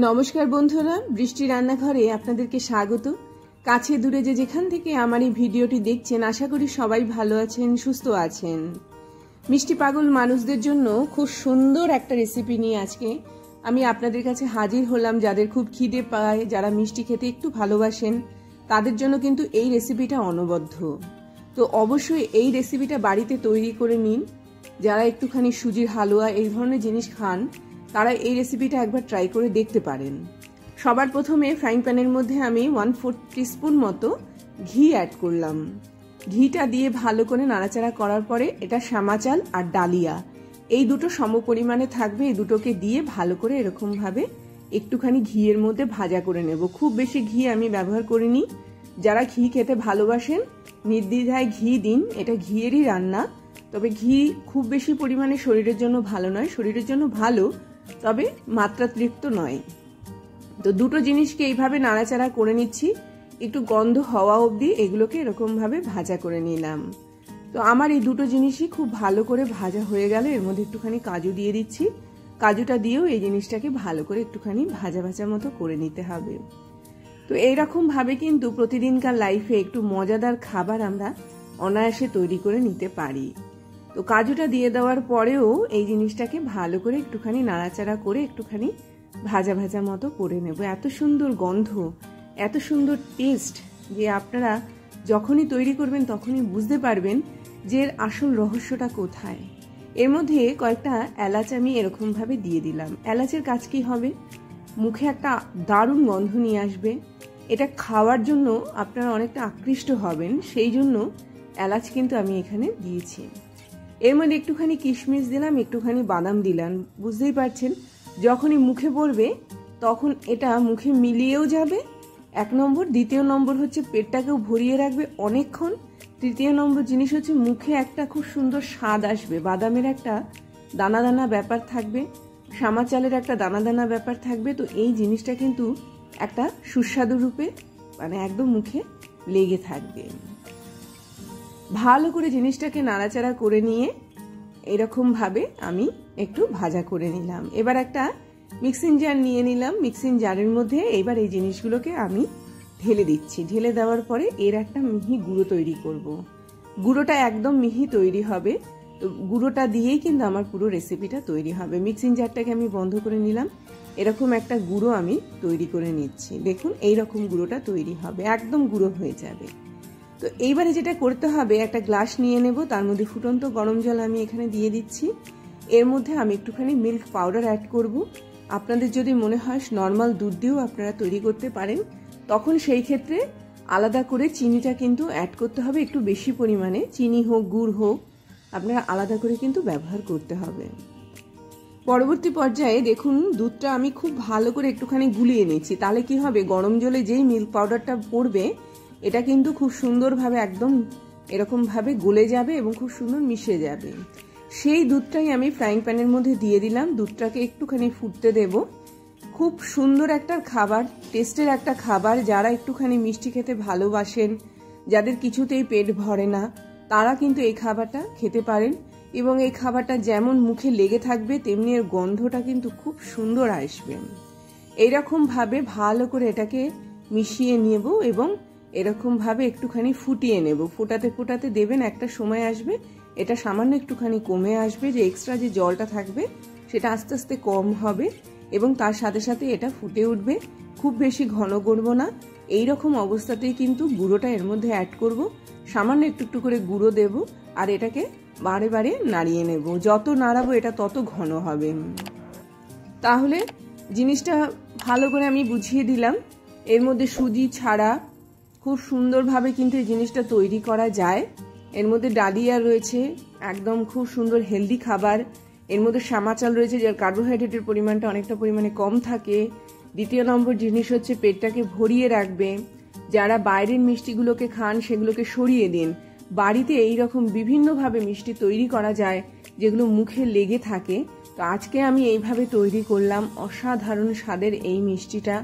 নমস্কার বন্ধুরা, বৃষ্টি রান্নাঘরে আপনাদেরকে স্বাগত। কাছে দূরে যে যেখান থেকে আমার এই ভিডিওটি দেখছেন, আশা করি সবাই ভালো আছেন, সুস্থ আছেন। মিষ্টি পাগল মানুষদের জন্য খুব সুন্দর একটা রেসিপি নিয়ে আজকে আমি আপনাদের কাছে হাজির হলাম। যাদের খুব খিদে পায়, যারা মিষ্টি খেতে একটু ভালোবাসেন, তাদের জন্য কিন্তু এই রেসিপিটা অনবদ্য। তো অবশ্যই এই রেসিপিটা বাড়িতে তৈরি করে নিন। যারা একটুখানি সুজির হালুয়া এই ধরনের জিনিস খান, তারা এই রেসিপিটা একবার ট্রাই করে দেখতে পারেন। সবার প্রথমে ফ্রাইং প্যানের মধ্যে আমি 1/4 টিস্পুন মতো ঘি অ্যাড করলাম। ঘিটা দিয়ে ভালো করে নাড়াচাড়া করার পরে এটা শ্যামা চাল আর ডালিয়া এই দুটো সম পরিমাণে থাকবে। এই দুটোকে দিয়ে ভালো করে এরকমভাবে একটুখানি ঘিয়ের মধ্যে ভাজা করে নেব। খুব বেশি ঘি আমি ব্যবহার করিনি। যারা ঘি খেতে ভালোবাসেন নির্দ্বিধায় ঘি দিন, এটা ঘিয়েরই রান্না। তবে ঘি খুব বেশি পরিমাণে শরীরের জন্য ভালো নয়, শরীরের জন্য ভালো তবে মাত্রাতিরিক্ত নয়। তো দুটো জিনিসকে এইভাবে নাড়াচাড়া করে নিচ্ছি, একটু গন্ধ হওয়া অবধি এগুলোকে এরকমভাবে ভাজা করে নিলাম। তো আমার এই দুটো জিনিসই খুব ভালো করে ভাজা হয়ে গেল। এর মধ্যে একটুখানি কাজু দিয়ে দিচ্ছি। কাজুটা দিয়েও এই জিনিসটাকে ভালো করে একটুখানি ভাজা ভাজা মতো করে নিতে হবে। তো এইরকমভাবে কিন্তু প্রতিদিনকার লাইফে একটু মজাদার খাবার আমরা অনায়াসে তৈরি করে নিতে পারি। তো কাজুটা দিয়ে দেওয়ার পরেও এই জিনিসটাকে ভালো করে একটুখানি নাড়াচাড়া করে একটুখানি ভাজা ভাজা মতো করে নেব। এত সুন্দর গন্ধ, এত সুন্দর টেস্ট যে আপনারা যখনই তৈরি করবেন তখনই বুঝতে পারবেন যে এর আসল রহস্যটা কোথায়। এর মধ্যে কয়েকটা এলাচ আমি এরকমভাবে দিয়ে দিলাম। এলাচের কাজ কি হবে? মুখে একটা দারুণ গন্ধ নিয়ে আসবে। এটা খাওয়ার জন্য আপনারা অনেকটা আকৃষ্ট হবেন, সেই জন্য এলাচ কিন্তু আমি এখানে দিয়েছি। এর মধ্যে একটুখানি কিশমিশ দিলাম, একটুখানি বাদাম দিলাম। বুঝতেই পারছেন যখনই মুখে পড়বে তখন এটা মুখে মিলিয়েও যাবে, এক নম্বর। দ্বিতীয় নম্বর হচ্ছে পেটটাকেও ভরিয়ে রাখবে অনেকক্ষণ। তৃতীয় নম্বর জিনিস হচ্ছে মুখে একটা খুব সুন্দর স্বাদ আসবে। বাদামের একটা দানা দানা ব্যাপার থাকবে, শ্যামা চালের একটা দানা দানা ব্যাপার থাকবে। তো এই জিনিসটা কিন্তু একটা সুস্বাদু রূপে মানে একদম মুখে লেগে থাকবে। ভালো করে জিনিসটাকে নাড়াচাড়া করে নিয়ে এরকমভাবে আমি একটু ভাজা করে নিলাম। এবার একটা মিক্সিং জার নিয়ে নিলাম। মিক্সিং জারের মধ্যে এবার এই জিনিসগুলোকে আমি ঢেলে দিচ্ছি। ঢেলে দেওয়ার পরে এর একটা মিহি গুঁড়ো তৈরি করব। গুঁড়োটা একদম মিহি তৈরি হবে। তো গুঁড়োটা দিয়েই কিন্তু আমার পুরো রেসিপিটা তৈরি হবে। মিক্সিং জারটাকে আমি বন্ধ করে নিলাম। এরকম একটা গুঁড়ো আমি তৈরি করে নিচ্ছি। দেখুন এইরকম গুঁড়োটা তৈরি হবে, একদম গুঁড়ো হয়ে যাবে। তো এইবারে যেটা করতে হবে, একটা গ্লাস নিয়ে নেব, তার মধ্যে ফুটন্ত গরম জল আমি এখানে দিয়ে দিচ্ছি। এর মধ্যে আমি একটুখানি মিল্ক পাউডার অ্যাড করব। আপনাদের যদি মনে হয় নর্মাল দুধ দিয়েও আপনারা তৈরি করতে পারেন, তখন সেই ক্ষেত্রে আলাদা করে চিনিটা কিন্তু অ্যাড করতে হবে একটু বেশি পরিমাণে। চিনি হোক গুড় হোক আপনারা আলাদা করে কিন্তু ব্যবহার করতে হবে। পরবর্তী পর্যায়ে দেখুন দুধটা আমি খুব ভালো করে একটুখানি গুলিয়ে নিচ্ছি। তাহলে কি হবে, গরম জলে যেই মিল্ক পাউডারটা পড়বে এটা কিন্তু খুব সুন্দরভাবে একদম এরকমভাবে গলে যাবে এবং খুব সুন্দর মিশে যাবে। সেই দুধটাই আমি ফ্রাইং প্যানের মধ্যে দিয়ে দিলাম। দুধটাকে একটুখানি ফুটতে দেব। খুব সুন্দর একটা খাবার, টেস্টের একটা খাবার। যারা একটুখানি মিষ্টি খেতে ভালোবাসেন, যাদের কিছুতেই পেট ভরে না, তারা কিন্তু এই খাবারটা খেতে পারেন। এবং এই খাবারটা যেমন মুখে লেগে থাকবে তেমনি এর গন্ধটা কিন্তু খুব সুন্দর আসবে। এইরকমভাবে ভালো করে এটাকে মিশিয়ে নেব এবং এরকমভাবে একটুখানি ফুটিয়ে নেব। ফোটাতে ফোটাতে দেবেন, একটা সময় আসবে এটা সামান্য একটুখানি কমে আসবে, যে এক্সট্রা যে জলটা থাকবে সেটা আস্তে আস্তে কম হবে এবং তার সাথে সাথে এটা ফুটে উঠবে। খুব বেশি ঘন করব না। এইরকম অবস্থাতেই কিন্তু গুঁড়োটা এর মধ্যে অ্যাড করব। সামান্য একটু একটু করে গুঁড়ো দেব আর এটাকে বারে বারে নাড়িয়ে নেব। যত নাড়াবো এটা তত ঘন হবে। তাহলে জিনিসটা ভালো করে আমি বুঝিয়ে দিলাম। এর মধ্যে সুজি ছাড়া খুব সুন্দরভাবে কিন্তু এই জিনিসটা তৈরি করা যায়। এর মধ্যে ডালিয়া রয়েছে, একদম খুব সুন্দর হেলদি খাবার। এর মধ্যে শ্যামা চাল রয়েছে, যার কার্বোহাইড্রেটের পরিমাণটা অনেকটা পরিমাণে কম থাকে। দ্বিতীয় নম্বর জিনিস হচ্ছে পেটটাকে ভরিয়ে রাখবে। যারা বাইরের মিষ্টিগুলোকে খান সেগুলোকে সরিয়ে দিন। বাড়িতে এইরকম বিভিন্নভাবে মিষ্টি তৈরি করা যায় যেগুলো মুখে লেগে থাকে। তো আজকে আমি এইভাবে তৈরি করলাম অসাধারণ স্বাদের এই মিষ্টিটা।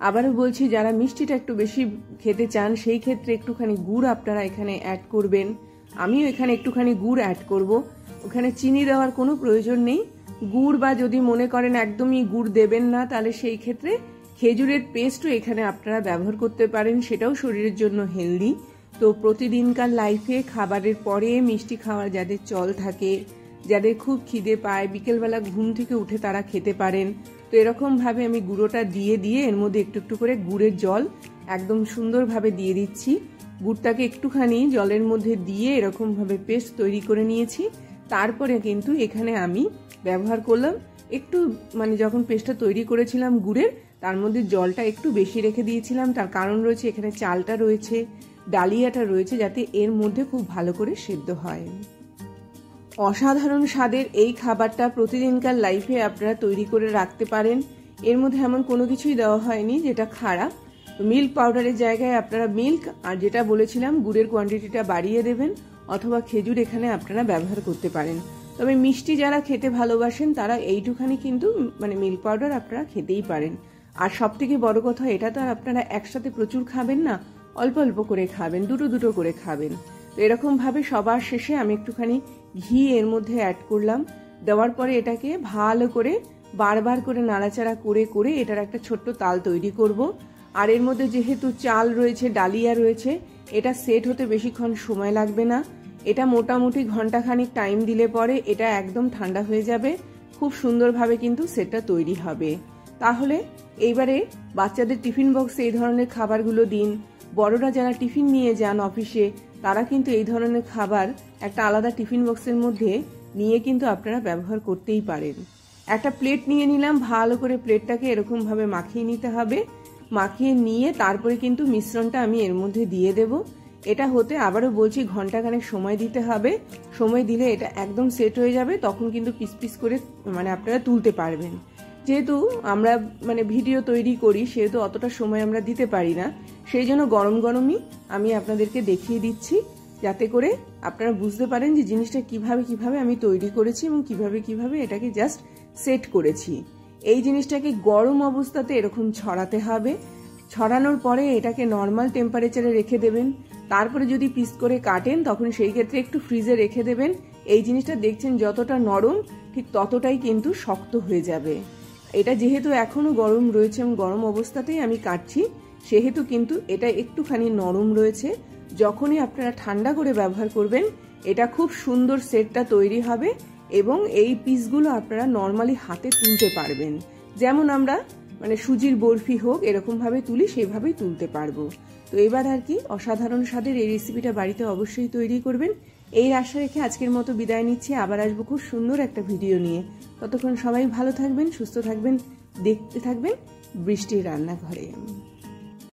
আবারও বলছি, যারা মিষ্টিটা একটু বেশি খেতে চান সেই ক্ষেত্রে একটুখানি গুড় আপনারা এখানে অ্যাড করবেন। আমিও এখানে একটুখানি গুড় অ্যাড করব। ওখানে চিনি দেওয়ার কোনো প্রয়োজন নেই, গুড় বা যদি মনে করেন একদমই গুড় দেবেন না, তাহলে সেই ক্ষেত্রে খেজুরের পেস্টও এখানে আপনারা ব্যবহার করতে পারেন, সেটাও শরীরের জন্য হেলদি। তো প্রতিদিনকার লাইফে খাবারের পরে মিষ্টি খাওয়ার যাদের চল থাকে, যাদের খুব খিদে পায়, বিকেলবেলা ঘুম থেকে উঠে তারা খেতে পারেন। তো এরকমভাবে আমি গুঁড়োটা দিয়ে এর মধ্যে একটু একটু করে গুড়ের জল একদম সুন্দরভাবে দিয়ে দিচ্ছি। গুড়টাকে একটুখানি জলের মধ্যে দিয়ে এরকমভাবে পেস্ট তৈরি করে নিয়েছি। তারপরে কিন্তু এখানে আমি ব্যবহার করলাম একটু, মানে যখন পেস্টটা তৈরি করেছিলাম গুড়ের, তার মধ্যে জলটা একটু বেশি রেখে দিয়েছিলাম। তার কারণ রয়েছে এখানে চালটা রয়েছে, ডালিয়াটা রয়েছে, যাতে এর মধ্যে খুব ভালো করে সেদ্ধ হয়। অসাধারণ স্বাদের এই খাবারটা প্রতিদিনকার লাইফে আপনারা তৈরি করে রাখতে পারেন। এর মধ্যে এমন কোনো কিছুই দেওয়া হয়নি যেটা খারাপ। মিল্ক পাউডারের জায়গায় আপনারা মিল্ক আর যেটা বলেছিলাম গুড়ের কোয়ান্টিটিটা বাড়িয়ে দেবেন, অথবা খেজুর এখানে আপনারা ব্যবহার করতে পারেন। তবে মিষ্টি যারা খেতে ভালোবাসেন তারা এইটুখানি কিন্তু মানে মিল্ক পাউডার আপনারা খেতেই পারেন। আর সব থেকে বড় কথা, এটা তো আর আপনারা একসাথে প্রচুর খাবেন না, অল্প অল্প করে খাবেন, দুটো দুটো করে খাবেন। তো এরকমভাবে সবার শেষে আমি একটুখানি ঘি এর মধ্যে অ্যাড করলাম। দেওয়ার পরে এটাকে ভালো করে বারবার করে নাড়াচাড়া করে এটার একটা ছোট্ট তাল তৈরি করব। আর এর মধ্যে যেহেতু চাল রয়েছে, ডালিয়া রয়েছে, এটা সেট হতে বেশিক্ষণ সময় লাগবে না। এটা মোটামুটি ঘন্টাখানিক টাইম দিলে পরে এটা একদম ঠান্ডা হয়ে যাবে, খুব সুন্দরভাবে কিন্তু সেটটা তৈরি হবে। তাহলে এইবারে বাচ্চাদের টিফিন বক্সে এই ধরনের খাবারগুলো দিন। বড়রা যারা টিফিন নিয়ে যান অফিসে, তারা কিন্তু এই ধরনের খাবার একটা আলাদা টিফিন বক্সের মধ্যে নিয়ে কিন্তু আপনারা ব্যবহার করতেই পারেন। একটা প্লেট নিয়ে নিলাম, ভালো করে প্লেটটাকে এরকমভাবে মাখিয়ে নিতে হবে। মাখিয়ে নিয়ে তারপরে কিন্তু মিশ্রণটা আমি এর মধ্যে দিয়ে দেব। এটা হতে আবারও বলছি ঘন্টাখানেক সময় দিতে হবে। সময় দিলে এটা একদম সেট হয়ে যাবে, তখন কিন্তু পিস পিস করে মানে আপনারা তুলতে পারবেন। যেহেতু আমরা মানে ভিডিও তৈরি করি, সেহেতু অতটা সময় আমরা দিতে পারি না, সেই জন্য গরম গরমই আমি আপনাদেরকে দেখিয়ে দিচ্ছি, যাতে করে আপনারা বুঝতে পারেন যে জিনিসটা কিভাবে আমি তৈরি করেছি এবং কিভাবে এটাকে জাস্ট সেট করেছি। এই জিনিসটাকে গরম অবস্থাতে এরকম ছড়াতে হবে। ছড়ানোর পরে এটাকে নর্মাল টেম্পারেচারে রেখে দেবেন। তারপরে যদি পিস করে কাটেন তখন সেই ক্ষেত্রে একটু ফ্রিজে রেখে দেবেন। এই জিনিসটা দেখছেন যতটা নরম ঠিক ততটাই কিন্তু শক্ত হয়ে যাবে। এটা যেহেতু এখনো গরম রয়েছে এবং গরম অবস্থাতেই আমি কাটছি, সেহেতু কিন্তু এটা একটুখানি নরম রয়েছে। যখনই আপনারা ঠান্ডা করে ব্যবহার করবেন, এটা খুব সুন্দর সেটটা তৈরি হবে এবং এই পিসগুলো আপনারা নর্মালি হাতে তুলতে পারবেন। যেমন আমরা মানে সুজির বরফি হোক এরকমভাবে তুলি, সেভাবেই তুলতে পারবো। তো এবার আর কি অসাধারণ স্বাদের এই রেসিপিটা বাড়িতে অবশ্যই তৈরি করবেন। এই আশা রেখে আজকের মতো বিদায় নিচ্ছি। আবার আসবো খুব সুন্দর একটা ভিডিও নিয়ে। ততক্ষণ সবাই ভালো থাকবেন, সুস্থ থাকবেন, দেখতে থাকবেন বৃষ্টির রান্নাঘরে।